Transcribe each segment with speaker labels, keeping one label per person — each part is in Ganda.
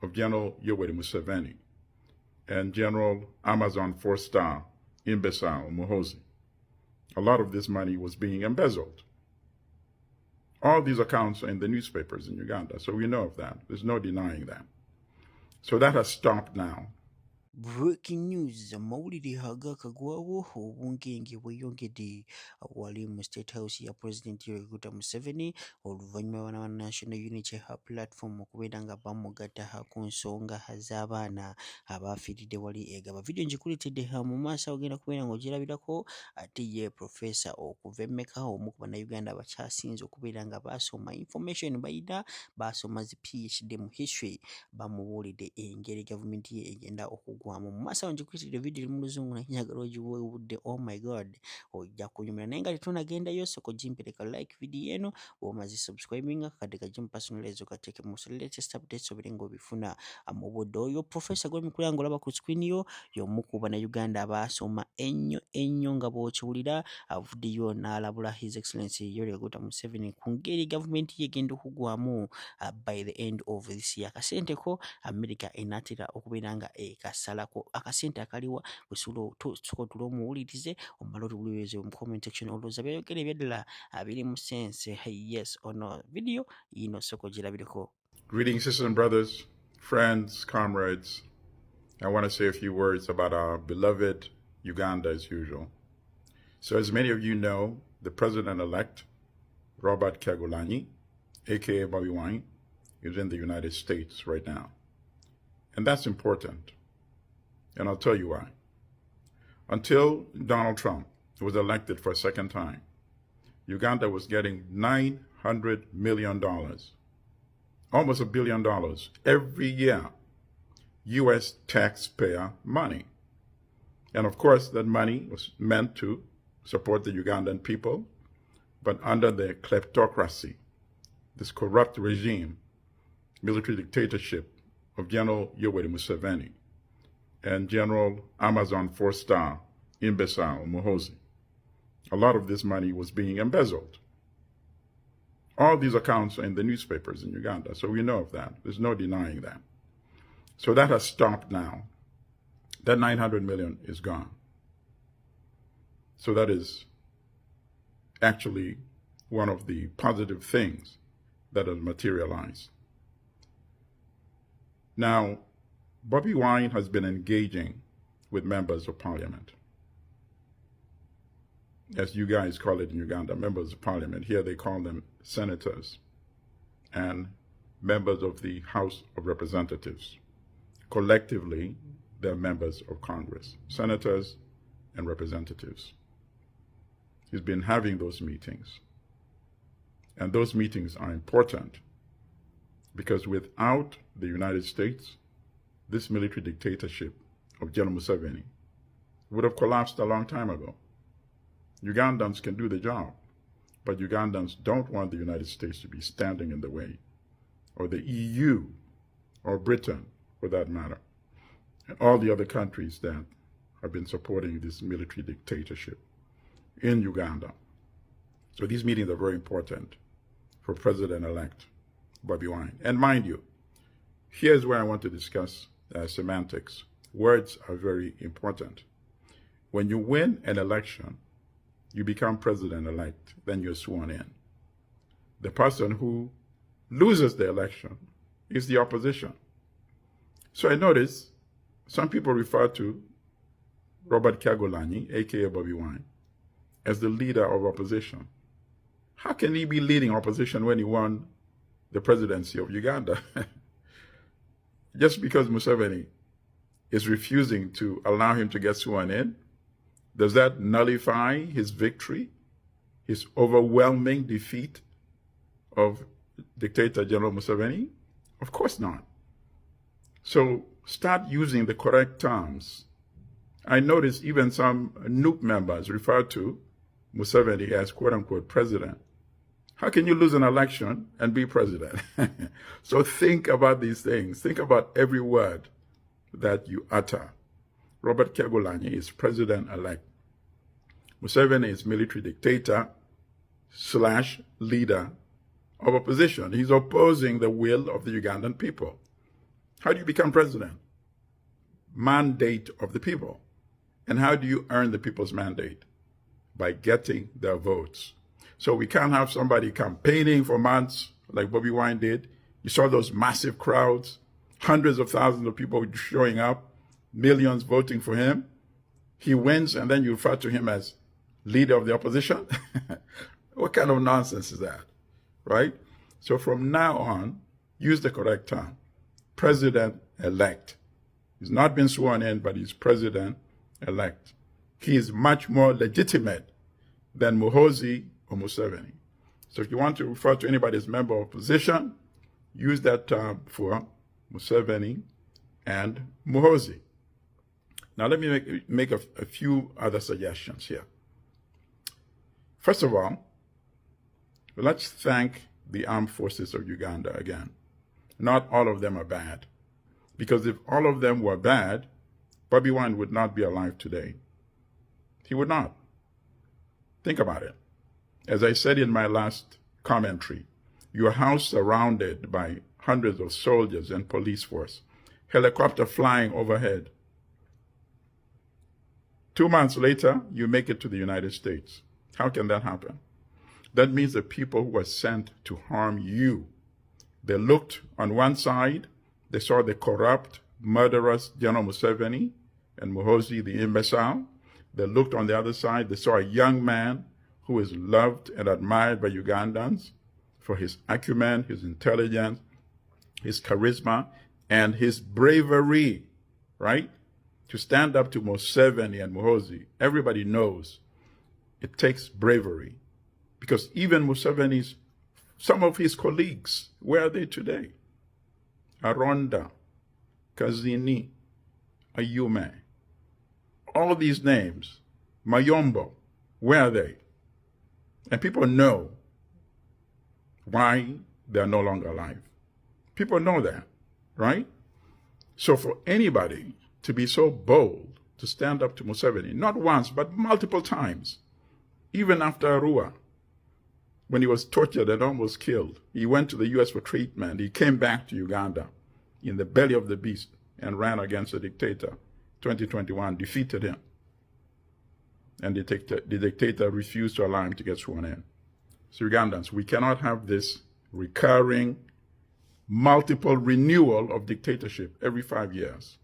Speaker 1: of General Mu7 and General Amazon 4-star imbecile Muhoozi. A lot of this money was being embezzled. All these accounts are in the newspapers in Uganda, so we know of that. There's no denying that. So that has stopped now.
Speaker 2: Breaking news, amawulire agakagwawo obwongenge bweyongedde wali mu State House ya President Yoweri Museveni oluvannyuma lwa National Unity Platform okubeera nga bamugatta ku nsonga z'abaana abafiiridde wali Egaba. Video ngikuleetedde mu maaso ogenda kubeera ng'ogirabirako ate ye Professor okuva e Mecca omu ku bannayuganda abakyasinze okubeera nga basoma information bayina basoma zi PhD mu history bamubuulidde engeri gavumenti ye egenda okugwamu mu maaso ngikuleetedde video eri mu luzungu naye njagala ogiwe obudde oh my god ojja kunyumira naye nga tetunagendayo soko gimpereka like video eno bw'omaze subscribinga kakadde kagimu personalize okateeke mu latest updates obere ng'obifuna mu budde. Oyo Professor gw'emikula ng'olaba ku screen yo y'omu ku bannayuganda abaasoma ennyo nga bw'okiwulira avuddeyo n'alabula His Excellency Yoweri Museveni ku ngeri gavumenti ye egenda okugwamu by the end of this year. Akasente ko America enatera okubeera nga ekasalako akasente akaliwa bwesuka otulo omuwulirize omala otubuliweze mu comment section olowooza byayogera ebyaddala biri mu sense yes or no. Video yino soko girabireko.
Speaker 1: Greetings, sisters and brothers, friends, comrades. I want to say a few words about our beloved Uganda as usual. So as many of you know, the president-elect, Robert Kyagulanyi, aka Bobby Wine, is in the United States right now. And that's important. And I'll tell you why. Until Donald Trump was elected for a second time, Uganda was getting $900 million, almost $1 billion every year, U.S. taxpayer money. And of course, that money was meant to support the Ugandan people, but under the kleptocracy, this corrupt regime, military dictatorship of General Yoweri Museveni and General Amazon 4-star imbecile Muhoozi. A lot of this money was being embezzled. All these accounts are in the newspapers in Uganda, so we know of that. There's no denying that. So that has stopped now. That 900 million is gone. So that is actually one of the positive things that has materialized. Now, Bobby Wine has been engaging with members of parliament. As you guys call it in Uganda, members of parliament. Here they call them senators and members of the House of Representatives. Collectively, they're members of Congress, senators and representatives. He's been having those meetings. And those meetings are important because without the United States, this military dictatorship of General Museveni would have collapsed a long time ago. Ugandans can do the job, but Ugandans don't want the United States to be standing in the way, or the EU, or Britain, for that matter, and all the other countries that have been supporting this military dictatorship in Uganda. So these meetings are very important for President-elect Bobby Wine. And mind you, here's where I want to discuss semantics. Words are very important. When you win an election, you become president-elect, then you're sworn in. The person who loses the election is the opposition. So I notice some people refer to Robert Kyagulanyi, aka Bobby Wine, as the leader of opposition. How can he be leading opposition when he won the presidency of Uganda? Just because Museveni is refusing to allow him to get sworn in, does that nullify his victory, his overwhelming defeat of dictator General Museveni? Of course not. So start using the correct terms. I noticed even some NUP members refer to Museveni as quote-unquote president. How can you lose an election and be president? So think about these things. Think about every word that you utter. Robert Kyagulanyi is president-elect. Museveni is military dictator / leader of opposition. He's opposing the will of the Ugandan people. How do you become president? Mandate of the people. And how do you earn the people's mandate? By getting their votes. So we can't have somebody campaigning for months like Bobby Wine did. You saw those massive crowds, hundreds of thousands of people showing up, millions voting for him. He wins, and then you refer to him as leader of the opposition? What kind of nonsense is that, right? So from now on, use the correct term. President-elect. He's not been sworn in, but he's president-elect. He is much more legitimate than Muhoozi or Mu7. So if you want to refer to anybody as member of opposition, use that term for Mu7 and Muhoozi. Now let me make a few other suggestions here. First of all, let's thank the armed forces of Uganda again. Not all of them are bad. Because if all of them were bad, Bobby Wine would not be alive today. He would not. Think about it. As I said in my last commentary, your house surrounded by hundreds of soldiers and police force, helicopter flying overhead. 2 months later, you make it to the United States. How can that happen? That means the people who were sent to harm you, they looked on one side, they saw the corrupt, murderous General Mu7 and Muhoozi, the imbecile. They looked on the other side, they saw a young man who is loved and admired by Ugandans for his acumen, his intelligence, his charisma, and his bravery, right? To stand up to Mu7 and Muhoozi. Everybody knows it takes bravery. Because even Museveni's, some of his colleagues, where are they today? Aronda, Kazini, Ayume, all of these names, Mayombo, where are they? And people know why they are no longer alive. People know that, right? So for anybody to be so bold to stand up to Mu7, not once, but multiple times, even after Arua, when he was tortured and almost killed, he went to the U.S. for treatment. He came back to Uganda in the belly of the beast and ran against the dictator. 2021, defeated him. And the dictator refused to allow him to get sworn in. So Ugandans, we cannot have this recurring, multiple renewal of dictatorship every 5 years,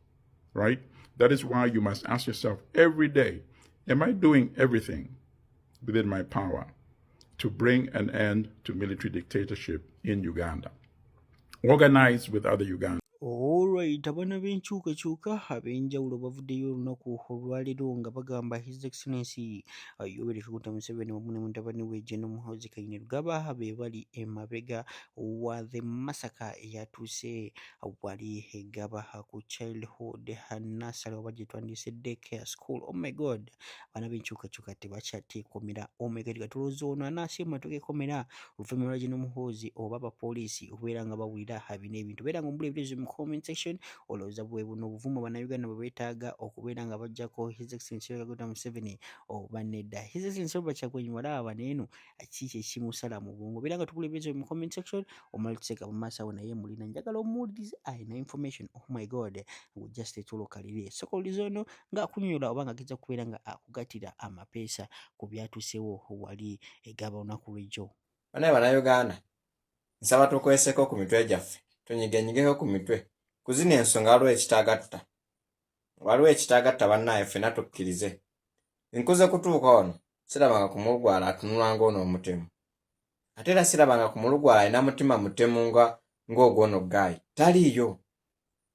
Speaker 1: right? That is why you must ask yourself every day, am I doing everything within my power to bring an end to military dictatorship in Uganda? Organize with other Ugandans.
Speaker 2: Alright, abana b'enkyukakyuka ab'enjawulo bavuddeyo olunaku olwaleero nga bagamba His Excellency Yoweri Kaguta Museveni wamu ne mutabani we General Muhoozi Kainerugaba be bali emabega wa the massacre eyatuuse wali egaba ku childhood nursery oba gye twandiyise daycare school. Oh my god, abana b'enkyukakyuka tebakyateekomera. Oh my god, katulowooza ono anaasiima togekomera oluvannyuma lwa General Muhoozi oba abapoliisi okubeera nga bawulira abina ebintu. Beera nga mubulebireze mu comment section olowooza bwe buno obuvumu bannayuganda bwe beetaaga okubeera nga bajjako His Excellency Kaguta Museveni oba nedda. His Excellency Robert Kyagulanyi walaba neeno kiki ekimusala mu bwongo. Beera nga tubulebireze mu comment section omala tuteeka mu maaso awo naye mulina njagala omuwulirize ayina information. Oh my god, just etulukalire sokolizo ono ng'akunyola oba ng'ageza kubeera nga akugatira amapeesa ku byatuusewo wali egaba olunaku lw'ejjo.
Speaker 3: Bannayuganda, nsaba tukweseko ku mitwe gyaffe, tunyigenyigeko ku mitwe ku zino ensonga waliwo ekitaagatta bannaaye ffenna tukkirize. Nkuze kutuuka ono sirabanga ku mulugwala atunula ng'ono omutemu, ate era sirabanga ku mulugwala alina mutima mutemu ng'ogwono gaayi, taliiyo.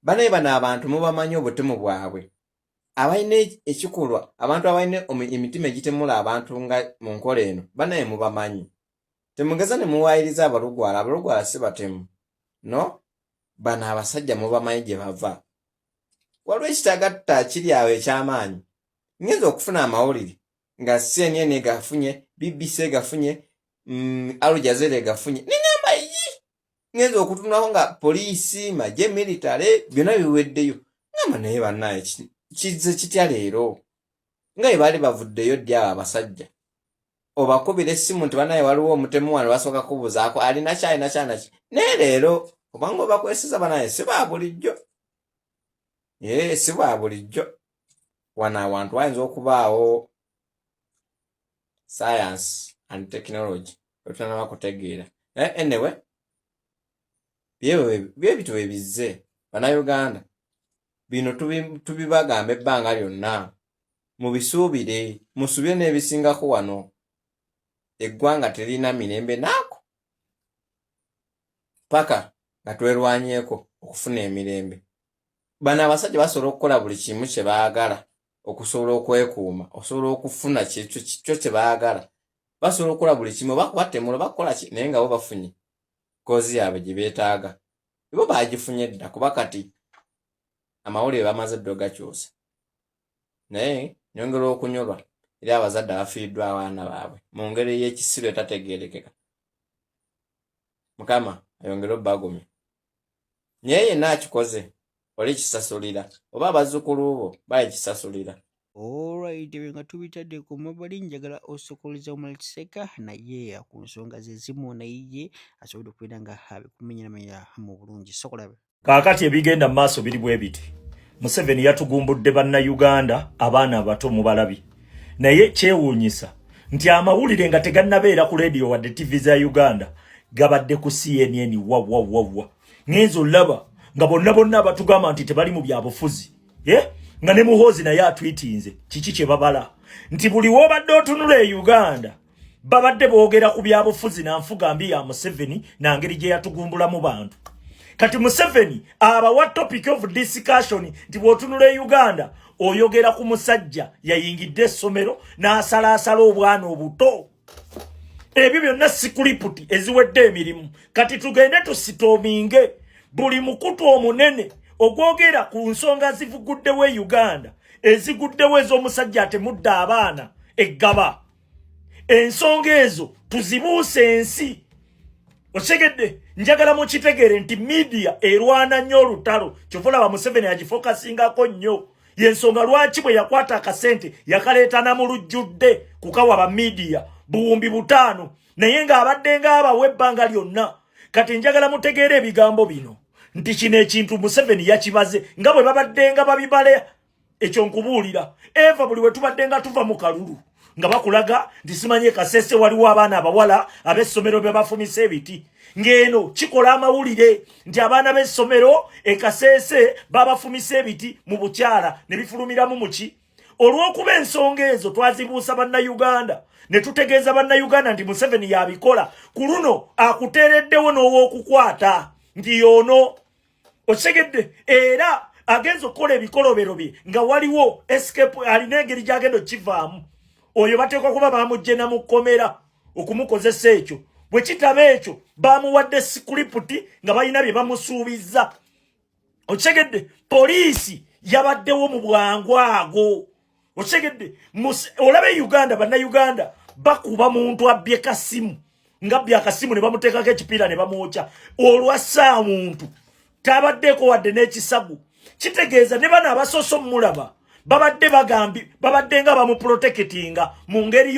Speaker 3: Banaye bano abantu mubamanyi obutemu bwabwe, abalina ekikolwa, abantu abalina emitima egitemula abantu nga mu nkola eno, banaye mubamanyi. Temugeza ne muwaayiriza abalugwala si batemu. No, bano abasajja mubamanyi gye bava. Waliwo ekitaagatta kiri awo eky'amaanyi. Ngenza okufuna amawulire nga CNN gafunye, BBC gafunye, Al Jazeera gafunye. Ningamba yi! Ngenza okutunulako nga poliisi, magye, military, byonna biweddeyo. Ngamba naye bannaye kizze kitya leero? Nga bwe baali bavuddeyo ddi abo abasajja. Obakubira essimu nti banaye waliwo omutemu wano basooka kubuzaako alina kyalina kyanaki. Naye leero obanga obakwesiza banaye si ba bulijjo. si bwa bulijjo wana awantu wayinza okubaawo science and technology otunaba kutegeera anyway bye bitu bizze bannayuganda bino tubibagamba ebbanga lyonna mubisuubire musubire n'ebisingako wano eggwanga terina mirembe naako paka nga twerwanyeeko okufuna emirembe. Bano abasajja basobola okukola buli kimu kye baagala okusobola okwekuuma osobola okufuna kyo kye baagala basobola okukola buli kimu batemula bakola naye nga bo bafunye kozi yaabwe gye beetaaga bo baagifunye dda kuba kati amawulire bamaze dda ogakyusa naye nyongera okunyolwa eri abazadde abafiiriddwa abaana baabwe mu ngeri y'ekisiru etategeerekeka. Mukama ayongere obbagumye naye yenna akikoze oli kisasulira oba abazzukulu bo bayekisasulira.
Speaker 2: Alright, nga tubitadde ku mabbali njagala osokoliza Omaliseka naye ku nsonga ze zimu naye asobodde okubeera nga abikumenyamenya mu bulungi. Sokolabe
Speaker 4: kaakati ebigenda mu maaso biri bwe biti. Mu7 yatugumbudde bannayuganda abaana abato mu balabi naye kyewuunyisa nti amawulire nga tegannabeera ku radio wadde TV za Uganda gabadde ku CNN wawawawa ngenzo laba nga bonna batugamba nti tebali mu byabufuzi nga ne muhozi naye atwitinze kiki kye babala nti buli wobadde otunula e Uganda babadde boogera ku byabufuzi nanfuga mbi ya Mu7 nangeri gye yatugumbulamu bantu. Kati Mu7 abawa topic of discussion nti bw'otunula e Uganda oyogera ku musajja yayingidde essomero n'asalaasala obwana obuto. Ebyo byonna sikuriputi eziwedde emirimu. Kati tugende tusitoominge buli mukutu omunene ogwogera ku nsonga zivuguddewo e Uganda eziguddewo ez'omusajja atemudde abaana eggaba. Ensonga ezo tuzibuuse ensi. Otegedde njagala mukitegeere nti media erwana nnyo olutalo kyova olaba Mu7 agifokasingako nnyo yensonga lwaki bwe yakwata akasente yakaleeta na mu lujjudde kukawa ba media buwumbi 5 naye ng'abadde ng'abawa ebbanga lyonna. Kati njagala mutegeere ebigambo bino nti kino ekintu Mu7 yakibaze nga bwe babadde nga babibale ekyo nkubuulira eva buli we tubadde nga tuva mu kalulu nga bakulaga nti simanye Kasese waliwo abaana abawala ab'essomero be bafumisa ebiti ng'eno kikola amawulire nti abaana b'essomero e Kasese babafumisa ebiti mu bukyala ne bifulumiramu muki. Olw'okuba ensonga ezo twazibuusa bannayuganda ne tutegeeza bannayuganda nti Mu7 yabikola ku luno akuteereddewo n'ow'okukwata nti yono otegedde era agenza okukola ebikolobero bye nga waliwo escape alina engeri gy'agenda okivaamu. Oyo bateekwa kuba bamugye na mu kkomera okumukozesa ekyo. Bwe kitaba ekyo bamuwadde sikuriputi nga balina bye bamusuubizza. Otegedde poliisi yabaddewo mu bwangu ago. Otegedde olabe Uganda bannayuganda bakuba muntu abbye kasimu nga bya kasimu ne bamuteekako ekipiira ne bamwokya olwassa muntu tabaddeko wadde n'ekisagu. Kitegeeza ne bano abasoso mulaba babadde bagambi babadde nga bamuprotectinga mu ngeri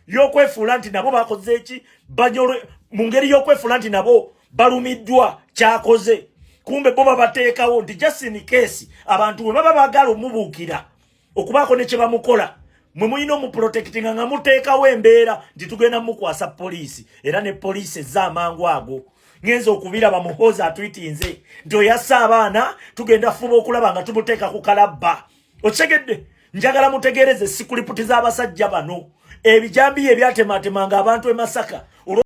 Speaker 4: y'okwefuula nti nabo bakoze eki banyolwe mu ngeri y'okwefuula nti nabo balumiddwa kyakoze. Kumbe bo babateekawo nti just in case abantu bwe baba baagala omubuukira okubaako ne kye bamukola mwe mulina omuprotectinga nga muteekawo embeera nti tugenda mukwasa poliisi era ne poliisi ezza amangu ago. Ngenza okubiraba muhozi atwitinze nti oyassa abaana tugenda fuba okulaba nga tumuteeka ku kalabba. Otegedde njagala mutegeereze sikuriputi z'abasajja bano ebijambiya ebyatematemanga abantu e Masaka.